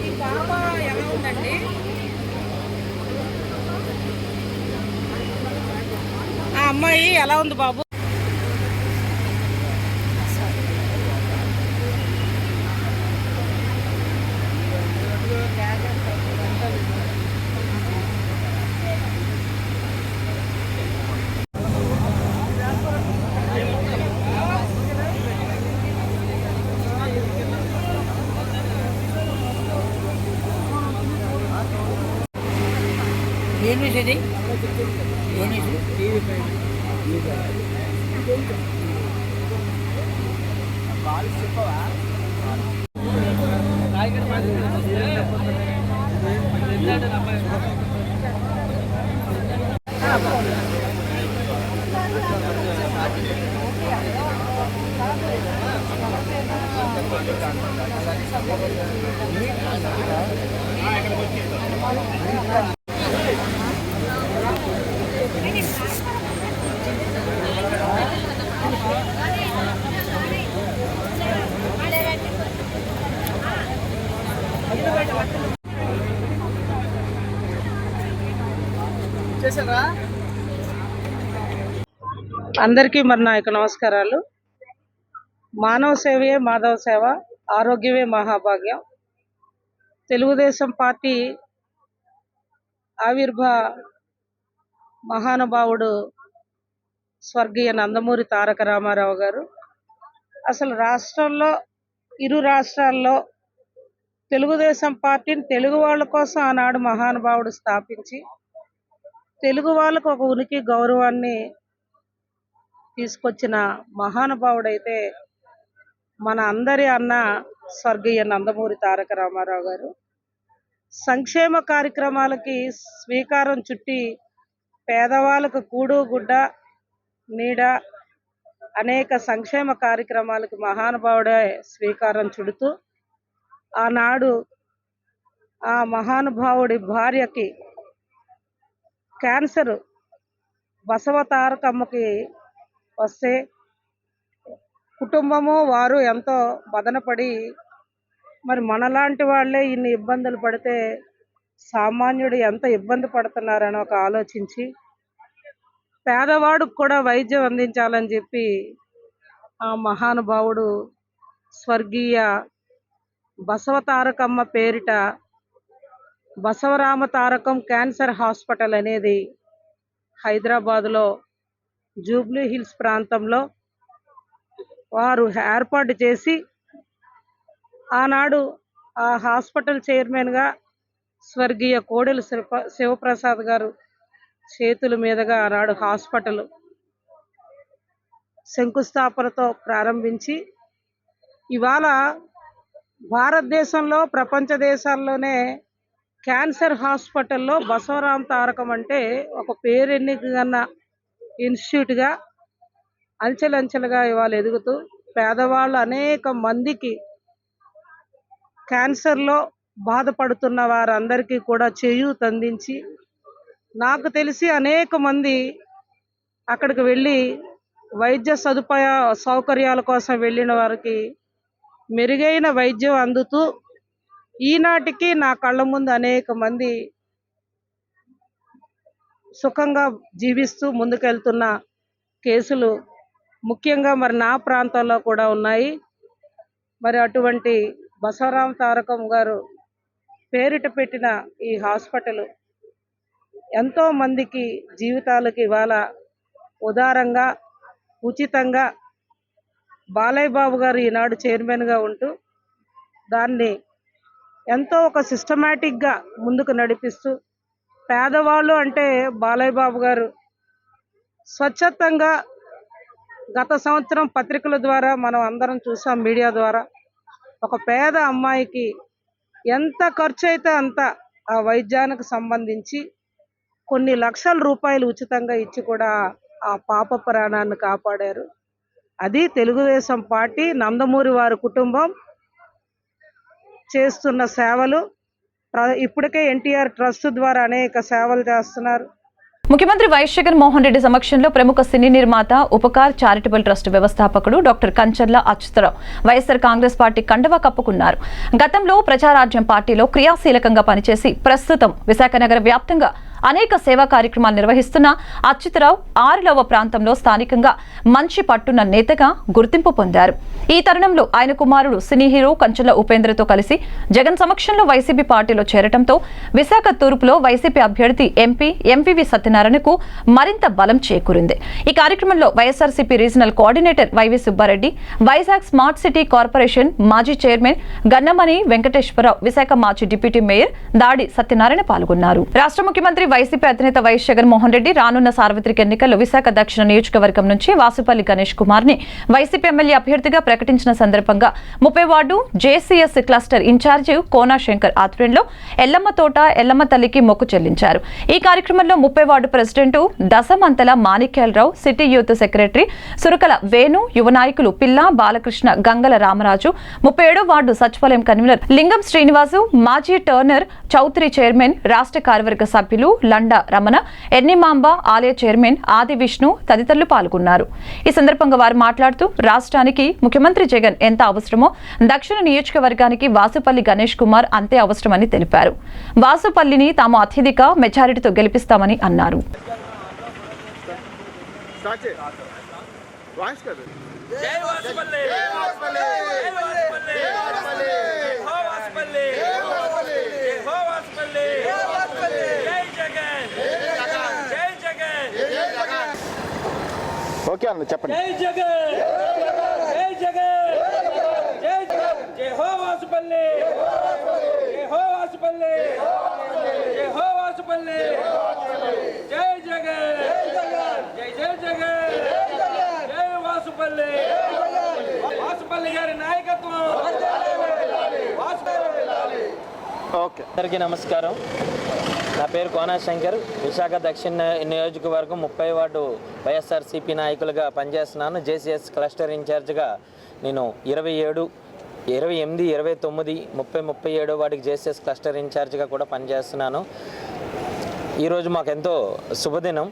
Speaker 14: ఈ పాప ఎలా ఉందండి? ఆ అమ్మాయి ఎలా ఉంది బాబు? ఏమిటి అందరికీ మరి నా యొక్క నమస్కారాలు. మానవ సేవయే మాధవ సేవ, ఆరోగ్యమే మహాభాగ్యం. తెలుగుదేశం పార్టీ ఆవిర్భావ మహానుభావుడు స్వర్గీయ నందమూరి తారక రామారావు గారు అసలు రాష్ట్రంలో, ఇరు రాష్ట్రాల్లో తెలుగుదేశం పార్టీని తెలుగు వాళ్ళ కోసం ఆనాడు మహానుభావుడు స్థాపించి తెలుగు వాళ్ళకు ఒక ఉనికి గౌరవాన్ని తీసుకొచ్చిన మహానుభావుడైతే మన అందరి అన్న స్వర్గీయ నందమూరి తారక రామారావు గారు. సంక్షేమ కార్యక్రమాలకి శ్రీకారం చుట్టి పేదవాళ్ళకు కూడు గుడ్డ నీడ అనేక సంక్షేమ కార్యక్రమాలకు మహానుభావుడే శ్రీకారం చుడుతూ ఆనాడు ఆ మహానుభావుడి భార్యకి క్యాన్సర్ బసవ తారకమ్మకి వస్తే కుటుంబము వారు ఎంతో మదనపడి మరి మనలాంటి వాళ్ళే ఇన్ని ఇబ్బందులు పడితే సామాన్యుడు ఎంత ఇబ్బంది పడుతున్నారని ఒక ఆలోచించి పేదవాడికి కూడా వైద్యం అందించాలని చెప్పి ఆ మహానుభావుడు స్వర్గీయ బసవ తారకమ్మ పేరిట బసవరామ తారకం క్యాన్సర్ హాస్పిటల్ అనేది హైదరాబాదులో జూబ్లీ హిల్స్ ప్రాంతంలో వారు ఏర్పాటు చేసి ఆనాడు ఆ హాస్పిటల్ చైర్మన్గా స్వర్గీయ కోడెల శివప్రసాద్ గారు చేతుల మీదుగా ఆనాడు హాస్పిటల్ శంకుస్థాపనతో ప్రారంభించి ఇవాళ భారతదేశంలో ప్రపంచ దేశాల్లోనే క్యాన్సర్ హాస్పిటల్లో బసవరామ తారకం అంటే ఒక పేరెన్నికన్న ఇన్స్టిట్యూట్గా అంచెలంచెలుగా ఇవాళ ఎదుగుతూ పేదవాళ్ళు అనేక మందికి క్యాన్సర్లో బాధపడుతున్న వారందరికీ కూడా చేయూత అందించి నాకు తెలిసి అనేక మంది అక్కడికి వెళ్ళి వైద్య సౌకర్యాల కోసం వెళ్ళిన వారికి మెరుగైన వైద్యం అందుతూ ఈనాటికి నా కళ్ళ ముందు అనేక మంది సుఖంగా జీవిస్తూ ముందుకెళ్తున్న కేసులు ముఖ్యంగా మరి నా ప్రాంతంలో కూడా ఉన్నాయి. మరి అటువంటి బసవరామ తారకం గారు పేరిట పెట్టిన ఈ హాస్పిటల్ ఎంతో మందికి జీవితాలకి ఇవాళ ఉదారంగా ఉచితంగా బాలయ్య బాబు గారు ఈనాడు చైర్మన్గా ఉంటూ దాన్ని ఎంతో ఒక సిస్టమేటిక్గా ముందుకు నడిపిస్తూ పేదవాళ్ళు అంటే బాలయ్య బాబు గారు స్వచ్ఛతంగా గత సంవత్సరం పత్రికల ద్వారా మనం అందరం చూసాం, మీడియా ద్వారా ఒక పేద అమ్మాయికి ఎంత ఖర్చు అయితే అంత ఆ వైద్యానికి సంబంధించి కొన్ని లక్షల రూపాయలు ఉచితంగా ఇచ్చి కూడా ఆ పాప ప్రాణాన్ని కాపాడారు. అది తెలుగుదేశం పార్టీ నందమూరి వారి కుటుంబం చేస్తున్న సేవలు. ఇప్పటికే ఎన్టీఆర్ ట్రస్ట్ ద్వారా అనేక సేవలు చేస్తున్నారు.
Speaker 1: ముఖ్యమంత్రి వైఎస్ జగన్మోహన్ రెడ్డి సమక్షంలో ప్రముఖ సినీ నిర్మాత ఉపకార్ చారిటబుల్ ట్రస్ట్ వ్యవస్థాపకుడు డాక్టర్ కంచర్ల అచ్యుతరావు వైఎస్ఆర్ కాంగ్రెస్ పార్టీ కండువా కప్పుకున్నారు. గతంలో ప్రజారాజ్యం పార్టీలో క్రియాశీలకంగా పనిచేసి ప్రస్తుతం విశాఖ నగర వ్యాప్తంగా అనేక సేవా కార్యక్రమాలు నిర్వహిస్తున్న అచ్యుతరావు ఆరులవ ప్రాంతంలో స్థానికంగా మంచి పట్టున్న నేతగా గుర్తింపు పొందారు. ఈ తరుణంలో ఆయన కుమారుడు సినీ హీరో కంచర్ల ఉపేంద్రతో కలిసి జగన్ సమక్షంలో వైసీపీ పార్టీలో చేరటంతో విశాఖ తూర్పులో వైసీపీ అభ్యర్థి ఎంపీ ఎంపీవి సత్యనారాయణకు మరింత బలం చేకూరింది. ఈ కార్యక్రమంలో YSRCP regional coordinator YV Subbareddy, Vizag smart city corporation మాజీ చైర్మన్ గన్నమణి వెంకటేశ్వరరావు, విశాఖ మాజీ డిప్యూటీ మేయర్ దాడి సత్యనారాయణ పాల్గొన్నారు. రాష్ట్ర ముఖ్యమంత్రి వైసీపీ అధినేత వైఎస్ జగన్మోహన్ రెడ్డి రానున్న సార్వత్రిక ఎన్నికల్లో విశాఖ దక్షిణ నియోజకవర్గం నుంచి వాసుపల్లి గణేష్ కుమార్ ని వైసీపీ ఎమ్మెల్యే అభ్యర్థిగా ప్రకటించిన సందర్భంగా 30 ward JCS cluster incharge Kona Shankar ఆధ్వర్యంలో ఎల్లమ్మ తోట ఎల్లమ్మ తల్లికి మొక్కు చెల్లించారు. ఈ కార్యక్రమంలో 30 ward president Dasamantala Manikyalarao, city youth secretary Surakala Venu, యువ నాయకులు పిల్ల బాలకృష్ణ, గంగల రామరాజు, 37వ వార్డు సచివాలయం కన్వీనర్ లింగం శ్రీనివాసు, మాజీ టర్నర్ చౌదరి చైర్మన్, రాష్ట్ర కార్యవర్గ సభ్యులు లండా రమణ, ఎన్నిమాంబ ఆలయ చైర్మన్ ఆది విష్ణు తదితరులు పాల్గొన్నారు. ఈ సందర్భంగా వారు మాట్లాడుతూ రాష్ట్రానికి ముఖ్యమంత్రి జగన్ ఎంత అవసరమో దక్షిణ నియోజకవర్గానికి వాసుపల్లి గణేష్ కుమార్ అంతే అవసరమని తెలిపారు. వాసుపల్లిని తాము అత్యధిక మెజారిటీతో గెలిపిస్తామని అన్నారు.
Speaker 5: ఓకే అన్న చెప్పండి.
Speaker 15: అందరికీ నమస్కారం. నా పేరు కోనా శంకర్. విశాఖ దక్షిణ నియోజకవర్గం 30 వార్డు వైఎస్ఆర్సీపీ నాయకులుగా పనిచేస్తున్నాను. జేసీఎస్ క్లస్టర్ ఇన్ఛార్జ్గా నేను 27, 28, 29, 30, 37 వార్డుకి జేసీఎస్ క్లస్టర్ ఇన్ఛార్జ్గా కూడా పనిచేస్తున్నాను. ఈరోజు మాకెంతో శుభదినం.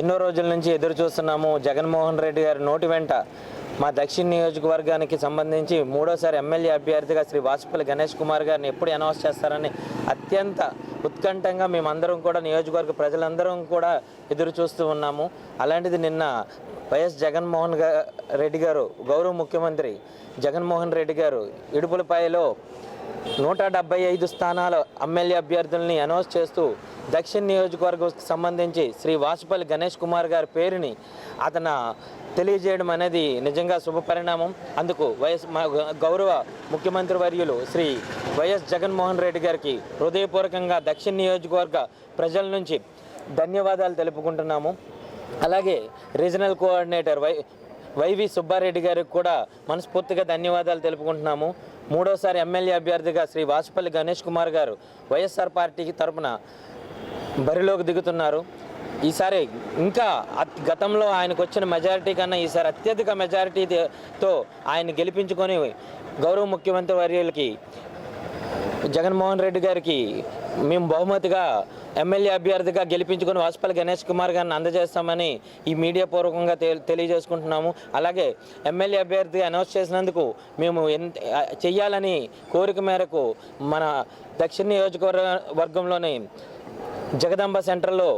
Speaker 15: ఎన్నో రోజుల నుంచి ఎదురు చూస్తున్నాము. జగన్మోహన్ రెడ్డి గారి నోటి వెంట మా దక్షిణ నియోజకవర్గానికి సంబంధించి 3వ ఎమ్మెల్యే అభ్యర్థిగా శ్రీ వాసుపల్లి గణేష్ కుమార్ గారిని ఎప్పుడు అనౌన్స్ చేస్తారని అత్యంత ఉత్కంఠంగా మేమందరం కూడా నియోజకవర్గ ప్రజలందరం కూడా ఎదురు చూస్తూ ఉన్నాము. అలాంటిది నిన్న వైఎస్ జగన్మోహన్ రెడ్డి గారు, గౌరవ ముఖ్యమంత్రి జగన్మోహన్ రెడ్డి గారు ఇడుపులపాయలో 175 స్థానాల ఎమ్మెల్యే అభ్యర్థుల్ని అనౌన్స్ చేస్తూ దక్షిణ నియోజకవర్గానికి సంబంధించి శ్రీ వాసుపల్లి గణేష్ కుమార్ గారి పేరుని అతను తెలియజేయడం అనేది నిజంగా శుభపరిణామం. అందుకు మా గౌరవ ముఖ్యమంత్రి వర్యులు శ్రీ వైఎస్ జగన్మోహన్ రెడ్డి గారికి హృదయపూర్వకంగా దక్షిణ నియోజకవర్గ ప్రజల నుంచి ధన్యవాదాలు తెలుపుకుంటున్నాము. అలాగే రీజనల్ కోఆర్డినేటర్ వైవి సుబ్బారెడ్డి గారికి కూడా మనస్ఫూర్తిగా ధన్యవాదాలు తెలుపుకుంటున్నాము. 3వ ఎమ్మెల్యే అభ్యర్థిగా శ్రీ వాసుపల్లి గణేష్ కుమార్ గారు వైఎస్ఆర్ పార్టీకి తరపున బరిలోకి దిగుతున్నారు. ఈసారి ఇంకా గతంలో ఆయనకు వచ్చిన మెజారిటీ కన్నా ఈసారి అత్యధిక మెజారిటీతో ఆయన గెలిపించుకొని గౌరవ ముఖ్యమంత్రి వర్యులకి జగన్మోహన్ రెడ్డి గారికి మేము బహుమతిగా ఎమ్మెల్యే అభ్యర్థిగా గెలిపించుకొని వాసుపల్లి గణేష్ కుమార్ గారిని అందజేస్తామని ఈ మీడియా పూర్వకంగా తెలియజేసుకుంటున్నాము. అలాగే ఎమ్మెల్యే అభ్యర్థిగా అనౌన్స్ చేసినందుకు మేము చెయ్యాలని కోరిక మేరకు మన దక్షిణ నియోజకవర్గంలోని జగదాంబ సెంటర్లో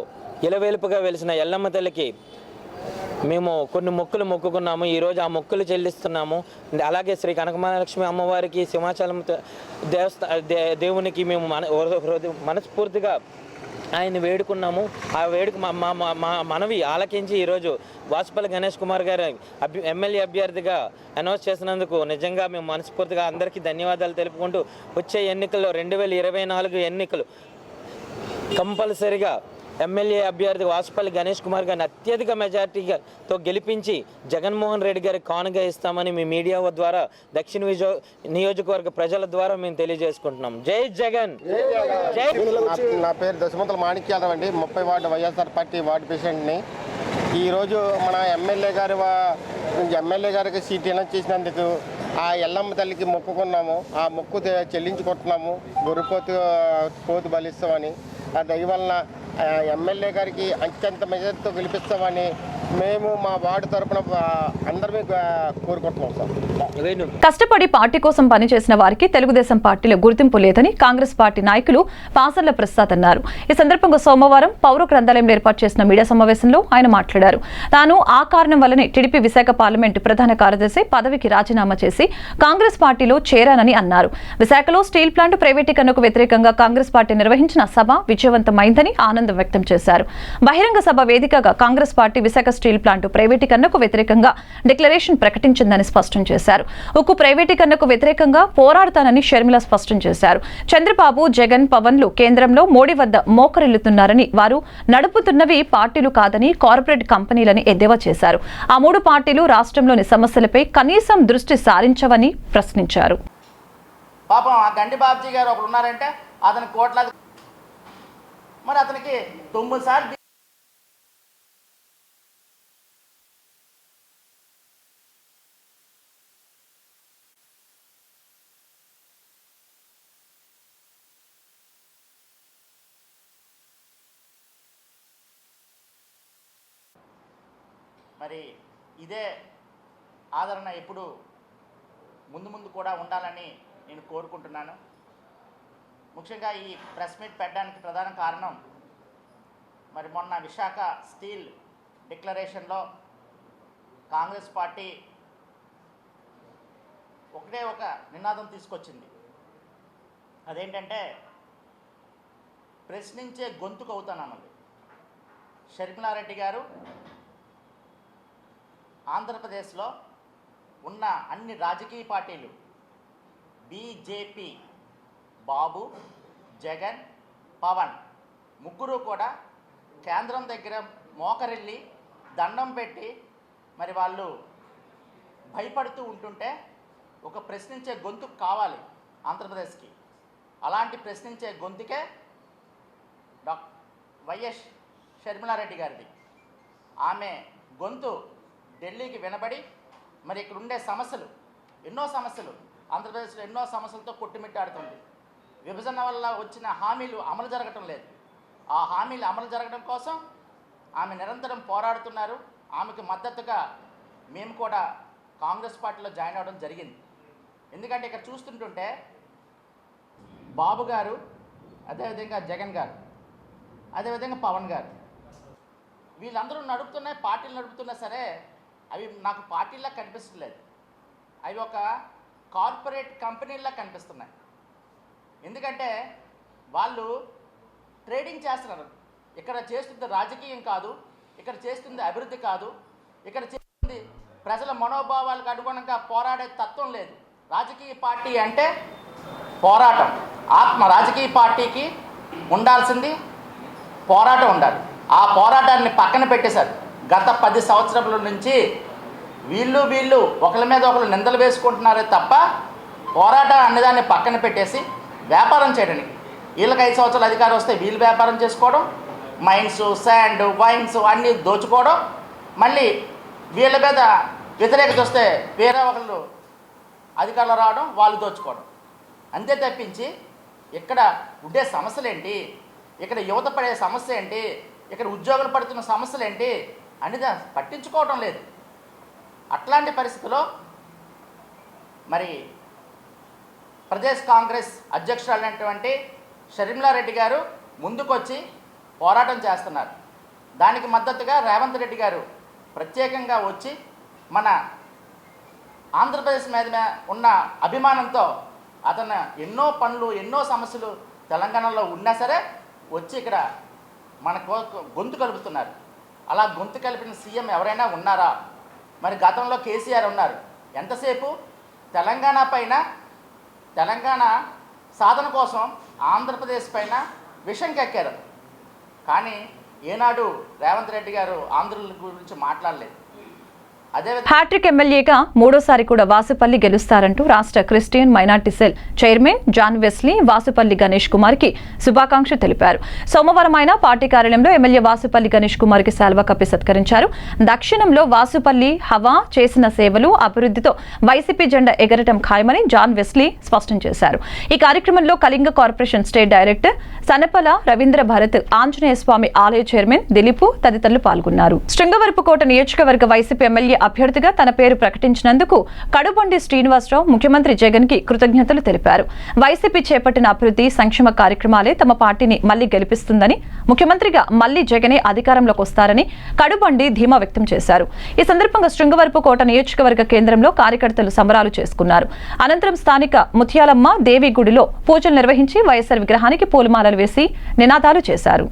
Speaker 15: ఇలవేలుపుగా వెలిసిన ఎల్లమ్మ తల్లికి మేము కొన్ని మొక్కులు మొక్కుకున్నాము. ఈరోజు ఆ మొక్కులు చెల్లిస్తున్నాము. అలాగే శ్రీ కనకమహాలక్ష్మి అమ్మవారికి, సింహాచలం దేవునికి మేము మనస్ఫూర్తిగా ఆయన వేడుకున్నాము. ఆ వేడుక మా మనవి ఆలకించి ఈరోజు వాసుపల్లి గణేష్ కుమార్ గారు ఎమ్మెల్యే అభ్యర్థిగా అనౌన్స్ చేసినందుకు నిజంగా మేము మనస్ఫూర్తిగా అందరికీ ధన్యవాదాలు తెలుపుకుంటూ వచ్చే ఎన్నికల్లో 2024 ఎన్నికలు కంపల్సరిగా ఎమ్మెల్యే అభ్యర్థి వాసుపల్లి గణేష్ కుమార్ గారిని అత్యధిక మెజార్టీతో గెలిపించి జగన్మోహన్ రెడ్డి గారికి కానుగా ఇస్తామని మీ మీడియా ద్వారా దక్షిణ నియోజకవర్గ ప్రజల ద్వారా మేము తెలియజేసుకుంటున్నాం. జై జగన్.
Speaker 5: నా పేరు దశమంతుల మాణిక్యాలరావు అండి. 30 వార్డు వైఎస్ఆర్ పార్టీ వార్డు ప్రెసిడెంట్ని. ఈరోజు మన ఎమ్మెల్యే గారికి సీట్ అనౌన్స్ చేసినందుకు ఆ ఎల్లమ్మ తల్లికి మొక్కుకున్నాము. ఆ మొక్కు చెల్లించుకుంటున్నాము. పోతు బలిస్తామని ఆ దయ వలన ఎమ్మెల్యే గారికి అత్యంత మెజార్టీతో గెలిపిస్తామని మేము మా వార్డు తరపున అందరమే కోరుకుంటున్నాం సార్.
Speaker 1: కష్టపడి పార్టీ కోసం పనిచేసిన వారికి తెలుగుదేశం పార్టీలో గుర్తింపు లేదని కాంగ్రెస్ పార్టీ నాయకులు పాసర్ల ప్రసాద్ అన్నారు. ఈ సందర్భంగా సోమవారం పౌర గ్రంథాలయంలో ఏర్పాటు చేసిన మీడియా సమావేశంలో ఆయన మాట్లాడారు. తాను ఆ కారణం వల్లనే టీడీపీ విశాఖ పార్లమెంటు ప్రధాన కార్యదర్శి పదవికి రాజీనామా చేసి కాంగ్రెస్ పార్టీలో చేరానని అన్నారు. విశాఖలో స్టీల్ ప్లాంట్ ప్రైవేటీకరణకు వ్యతిరేకంగా కాంగ్రెస్ పార్టీ నిర్వహించిన సభ విజయవంతమైందని ఆనందం వ్యక్తం చేశారు. బహిరంగ సభ వేదికగా Congress party Visakha steel plant ప్రైవేటీకరణకు వ్యతిరేకంగా డిక్లరేషన్ ప్రకటించిందని స్పష్టం చేశారు. ఉక్కు ప్రైవేటీకరణకు వ్యతిరేకంగా పోరాడతానని షర్మిల స్పష్టం చేశారు. చంద్రబాబు, జగన్, పవన్లు కేంద్రంలో మోడీ వద్ద మోకరిల్లుతున్నారని, వారు నడుపుతున్నవి పార్టీలు కాదని కార్పొరేట్ కంపెనీలని ఎద్దేవా చేశారు. ఆ 3 పార్టీలు రాష్ట్రంలోని సమస్యలపై కనీసం దృష్టి సారించవని ప్రశ్నించారు.
Speaker 16: పాపం ఆ గండి బాబ్జీ గారు ఒకడు ఉన్నారంటే అతని కోట్లాది, మరి అతనికి 9 సార్లు మరి ఇదే ఆదరణ ఎప్పుడు ముందు కూడా ఉండాలని నేను కోరుకుంటున్నాను. ముఖ్యంగా ఈ ప్రెస్ మీట్ పెట్టడానికి ప్రధాన కారణం మరి మొన్న విశాఖ స్టీల్ డిక్లరేషన్లో కాంగ్రెస్ పార్టీ ఒకటే ఒక నినాదం తీసుకొచ్చింది. అదేంటంటే ప్రశ్నించే గొంతుకు అవుతానన్నది. షర్మిలారెడ్డి గారు ఆంధ్రప్రదేశ్లో ఉన్న అన్ని రాజకీయ పార్టీలు బీజేపీ, బాబు, జగన్, పవన్ ముగ్గురు కూడా కేంద్రం దగ్గర మోకరిల్లి దండం పెట్టి మరి వాళ్ళు భయపడుతూ ఉంటుంటే ఒక ప్రశ్నించే గొంతు కావాలి ఆంధ్రప్రదేశ్కి. అలాంటి ప్రశ్నించే గొంతుకే వైఎస్ షర్మిలారెడ్డి గారిది. ఆమె గొంతు ఢిల్లీకి వినబడి మరి ఇక్కడ ఉండే సమస్యలు, ఎన్నో సమస్యలు, ఆంధ్రప్రదేశ్లో ఎన్నో సమస్యలతో కొట్టుమిట్టాడుతుంది. విభజన వల్ల వచ్చిన హామీలు అమలు జరగటం లేదు. ఆ హామీలు అమలు జరగడం కోసం ఆమె నిరంతరం పోరాడుతున్నారు. ఆమెకు మద్దతుగా మేము కూడా కాంగ్రెస్ పార్టీలో జాయిన్ అవ్వడం జరిగింది. ఎందుకంటే ఇక్కడ చూస్తుంటుంటే బాబు గారు, అదేవిధంగా జగన్ గారు, అదేవిధంగా పవన్ గారు, వీళ్ళందరూ నడుపుతున్న పార్టీలు నడుపుతున్నా సరే అవి నాకు పార్టీలా కనిపించట్లేదు. అవి ఒక కార్పొరేట్ కంపెనీలా కనిపిస్తున్నాయి. ఎందుకంటే వాళ్ళు ట్రేడింగ్ చేస్తున్నారు. ఇక్కడ చేస్తుంది రాజకీయం కాదు, ఇక్కడ చేస్తుంది అభివృద్ధి కాదు, ఇక్కడ చేస్తుంది ప్రజల మనోభావాలకు అనుగుణంగా పోరాడే తత్వం లేదు. రాజకీయ పార్టీ అంటే పోరాటం, ఆత్మ. రాజకీయ పార్టీకి ఉండాల్సింది పోరాటం ఉండాలి. ఆ పోరాటాన్ని పక్కన పెట్టేశారు. గత 10 సంవత్సరాల నుంచి వీళ్ళు ఒకరి మీద ఒకరు నిందలు వేసుకుంటున్నారే తప్ప పోరాటం అన్నదాన్ని పక్కన పెట్టేసి వ్యాపారం చేయడానికి, వీళ్ళకి 5 సంవత్సరాలు అధికారం వస్తే వీళ్ళు వ్యాపారం చేసుకోవడం, మైన్స్, శాండ్, వైన్స్ అన్నీ దోచుకోవడం, మళ్ళీ వీళ్ళ మీద వ్యతిరేకత వస్తే వేరే ఒకళ్ళు అధికారులు రావడం, వాళ్ళు దోచుకోవడం. అంతే తప్పించి ఇక్కడ ఉండే సమస్యలు ఏంటి, ఇక్కడ యువత పడే సమస్య ఏంటి, ఇక్కడ ఉద్యోగులు పడుతున్న సమస్యలు ఏంటి అనేది పట్టించుకోవడం లేదు. అట్లాంటి పరిస్థితిలో మరి ప్రదేశ్ కాంగ్రెస్ అధ్యక్షురాలైనటువంటి షర్మిలారెడ్డి గారు ముందుకొచ్చి పోరాటం చేస్తున్నారు. దానికి మద్దతుగా రేవంత్ రెడ్డి గారు ప్రత్యేకంగా వచ్చి మన ఆంధ్రప్రదేశ్ మీద ఉన్న అభిమానంతో అతను ఎన్నో పనులు, ఎన్నో సమస్యలు తెలంగాణలో ఉన్నా సరే వచ్చి ఇక్కడ మన గొంతు కలుపుతున్నారు. అలా గొంతు కలిపిన సీఎం ఎవరైనా ఉన్నారా? మరి గతంలో కేసీఆర్ ఉన్నారు. ఎంతసేపు తెలంగాణ పైన, తెలంగాణ సాధన కోసం ఆంధ్రప్రదేశ్ పైన విషం కక్కారు. కానీ ఏనాడు రేవంత్ రెడ్డి గారు ఆంధ్రుల గురించి మాట్లాడలేదు.
Speaker 1: హ్యాట్రిక్ ఎమ్మెల్యేగా మూడోసారి కూడా వాసుపల్లి గెలుస్తారంటూ రాష్ట్ర Christian minority cell chairman John Wesley Vasupalli Ganesh Kumar కి శుభాకాంక్షలు తెలిపారు. సోమవారం ఆయన పార్టీ కార్యాలయంలో ఎమ్మెల్యే వాసుపల్లి గణేష్ కుమార్ కి శాల్వా కప్పి సత్కరించారు. దక్షిణంలో వాసుపల్లి హవా చేసిన సేవలు, అభివృద్ధితో వైసీపీ జెండా ఎగరటం ఖాయమని జాన్ వెస్లీ స్పష్టం చేశారు. ఈ కార్యక్రమంలో Kalinga corporation state director Sanapala Ravindra Bharat, Anjaneya Swamy ఆలయ చైర్మన్ దిలీప్ తదితరులు పాల్గొన్నారు. శృంగవరపుకోట నియోజకవర్గ వైసీపీ ఎమ్మెల్యే అభ్యర్థిగా తన పేరు ప్రకటించినందుకు కడుబండి శ్రీనివాసరావు ముఖ్యమంత్రి జగన్ కి కృతజ్ఞతలు తెలిపారు. వైసీపీ చేపట్టిన అభివృద్ధి సంక్షేమ కార్యక్రమాలే తమ పార్టీని మళ్లీ గెలిపిస్తుందని, ముఖ్యమంత్రిగా మళ్లీ జగనే అధికారంలోకి వస్తారని కడుబండి ధీమా వ్యక్తం చేశారు. ఈ సందర్భంగా శృంగవరపుకోట నియోజకవర్గ కేంద్రంలో కార్యకర్తలు సంబరాలు చేసుకున్నారు. అనంతరం స్థానిక ముత్యాలమ్మ దేవి గుడిలో పూజలు నిర్వహించి వైఎస్ఆర్ విగ్రహానికి పూలమాలలు వేసి నినాదాలు చేశారు.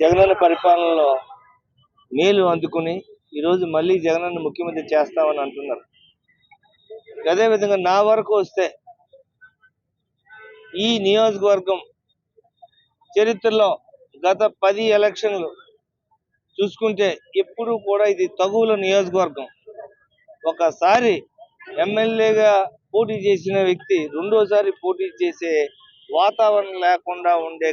Speaker 17: జగనన్న పరిపాలనలో మేలు అందుకుని ఈరోజు మళ్ళీ జగనన్న ముఖ్యమంత్రి చేస్తామని అంటున్నారు. అదేవిధంగా నా వరకు వస్తే ఈ నియోజకవర్గం చరిత్రలో గత 10 ఎలక్షన్లు చూసుకుంటే ఎప్పుడు కూడా ఇది తగువుల నియోజకవర్గం. ఒకసారి ఎమ్మెల్యేగా పోటీ చేసిన వ్యక్తి రెండోసారి పోటీ చేసే వాతావరణం లేకుండా ఉండే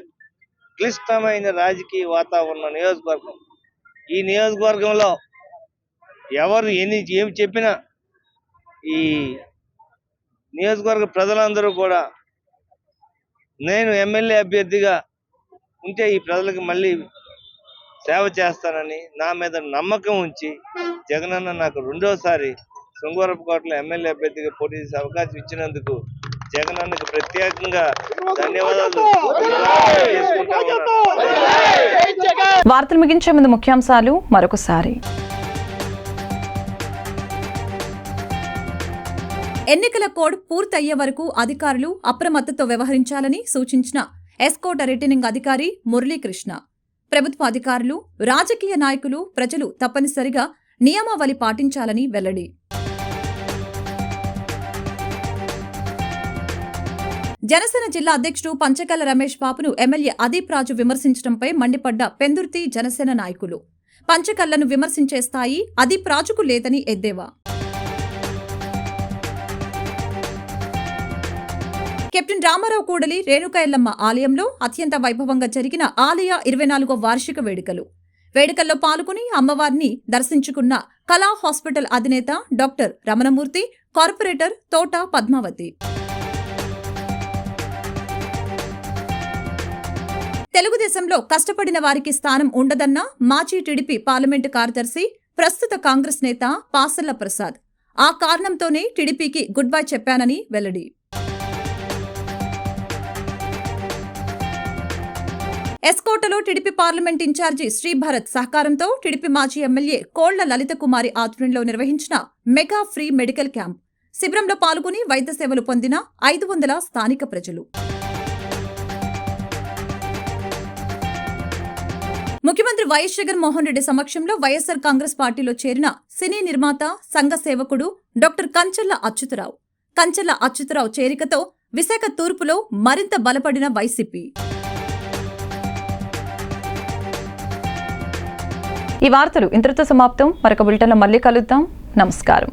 Speaker 17: క్లిష్టమైన రాజకీయ వాతావరణం నియోజకవర్గం. ఈ నియోజకవర్గంలో ఎవరు ఏమి చెప్పినా ఈ నియోజకవర్గ ప్రజలందరూ కూడా నేను ఎమ్మెల్యే అభ్యర్థిగా ఉంటే ఈ ప్రజలకు మళ్ళీ సేవ చేస్తానని నా మీద నమ్మకం ఉంచి జగనన్న నాకు రెండోసారి శృంగవరపుకోటలో ఎమ్మెల్యే అభ్యర్థిగా పోటీ చేసే అవకాశం ఇచ్చినందుకు జగనన్నకు ప్రత్యేకంగా ధన్యవాదాలు
Speaker 1: వార్తలు ముగించే ముందు ముఖ్యాంశాలు మరొకసారి.
Speaker 2: ఎన్నికల కోడ్ పూర్తయ్యే వరకు అధికారులు అప్రమత్తతో వ్యవహరించాలని సూచించిన ఎస్కోట రిటర్నింగ్ అధికారి మురళీకృష్ణ. ప్రభుత్వ అధికారులు, రాజకీయ నాయకులు, ప్రజలు తప్పనిసరిగా నియమావళి పాటించాలని వెల్లడి. జనసేన జిల్లా అధ్యక్షుడు పంచకల్ల రమేష్ బాబును ఎమ్మెల్యే అదీప్ రాజు విమర్శించడంపై మండిపడ్డ పెందుర్తి జనసేన నాయకులు. పంచకల్లను విమర్శించే స్థాయి అదీప్ రాజుకు లేదని ఎద్దేవా. కెప్టెన్ రామారావు కూడలి రేణుకా ఎల్లమ్మ ఆలయంలో అత్యంత వైభవంగా జరిగిన ఆలయ 24వ వార్షిక వేడుకలు. వేడుకల్లో పాల్గొని అమ్మవారిని దర్శించుకున్న కళా హాస్పిటల్ అధినేత డాక్టర్ రమణమూర్తి, కార్పొరేటర్ తోట పద్మావతి. తెలుగుదేశంలో కష్టపడిన వారికి స్థానం ఉండదన్న మాజీ టీడీపీ పార్లమెంటు కార్యదర్శి, ప్రస్తుత కాంగ్రెస్ నేత పాసల్ల ప్రసాద్. ఆ కారణంతోనే టీడీపీకి గుడ్ బై చెప్పానని వెల్లడి. ఎస్కోటలో టీడీపీ పార్లమెంట్ ఇన్ఛార్జి శ్రీభరత్ సహకారంతో టీడీపీ మాజీ ఎమ్మెల్యే కోళ్ల లలిత కుమారి ఆధ్వర్యంలో నిర్వహించిన మెగా ఫ్రీ మెడికల్ క్యాంప్ శిబిరంలో పాల్గొని వైద్య సేవలు పొందిన 500 స్థానిక ప్రజలు. ముఖ్యమంత్రి వైఎస్ జగన్మోహన్ రెడ్డి సమక్షంలో వైఎస్సార్ కాంగ్రెస్ పార్టీలో చేరిన సినీ నిర్మాత, సంఘ సేవకుడు డాక్టర్ కంచెల్ల అచ్యుతరావు. కంచెల్ల అచ్యుతరావు చేరికతో విశాఖ తూర్పులో మరింత బలపడిన వైసీపీ.
Speaker 1: ఈ వార్తలు ఇంతటితో సమాప్తం. మరొక బులెటిన్లో మళ్ళీ కలుద్దాం. నమస్కారం.